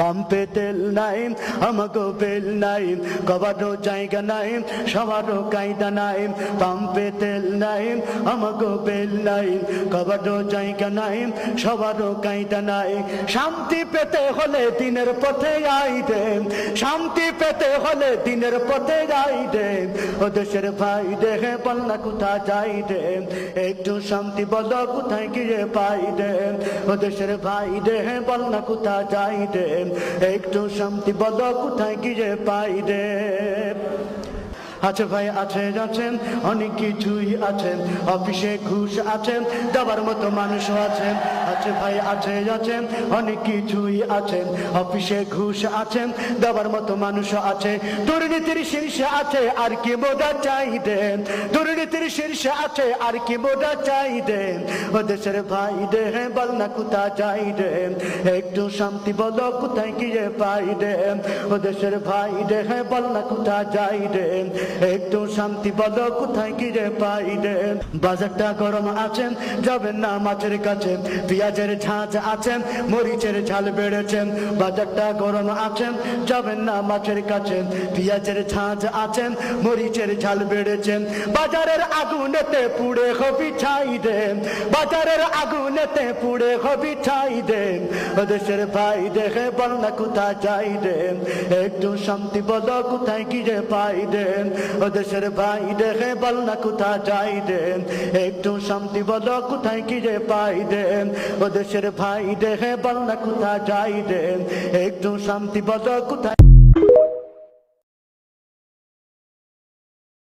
পাম্পে তেল নাই আমাগো বেল নাই কবারও জায়গা নাই সবারও কায়দা নাই পাম্পে তেল নাই আমাগো বেল নাই কবারও জায়গা নাই সবারও কায়দা নাই শান্তি পেতে হলে দিনের পথে আইতে শান্তি পেতে হলে দিনের পথে যাইতে ও দেশের ভাই দেখে বলনা কোথা যাইতে একটু শান্তি বলো কোথায় গিয়ে পাইতে ও দেশের ভাই দেখে বলনা কোথা যাইতে একটু শান্তি বলো কোথায় গিয়ে পাইতে আছে ভাই আছে আছেন অনেক কিছুই আছেন অফিসে ঘুষ আছেন দেওয়ার মতো মানুষও আছেন আছে ভাই আছে আছেন অনেক কিছুই আছেন অফিসে ঘুষ আছেন দেওয়ার মতো মানুষও আছে দুর্নীতির শীর্ষে আছে আর কি বোঝা চাইতে দুর্নীতির শীর্ষে আছে আর কি বোঝা চাইতে ও দেশের ভাই দেহে বল না কোথা যাইতে একটু শান্তি বলো কোথায় গিয়ে পাইতে ও দেশের ভাই দেহে বল না কোথা যাইতে একটু শান্তি বলো কোথায় গিয়ে পাইলে বাজারটা গরম আছেন যাবেন না মাছের কাছে পেঁয়াজের ঝাঁঝ আছেন মরিচের ঝাল বেড়েছেন বাজারটা গরম আছেন যাবেন না মাছের কাছে পেঁয়াজের ঝাঁঝ আছেন মরিচের ঝাল বেড়েছেন বাজারের আগুনেতে পুড়ে হবি ছাই দেন বাজারের আগুনেতে পুড়ে হবি ছাই দেন দেশের ভাই দেখে বল না কোথায় যাই দেন একটু শান্তি বলো কোথায় গিয়ে পাই দেন ও দেশের ভাই দেখে বল না কোথা যাই দেন একটু শান্তি বলো কোথায় গিয়ে পাই দেন ও দেশের ভাই দেখে বল না কোথা যাই দেন একটু শান্তি বলো কোথায়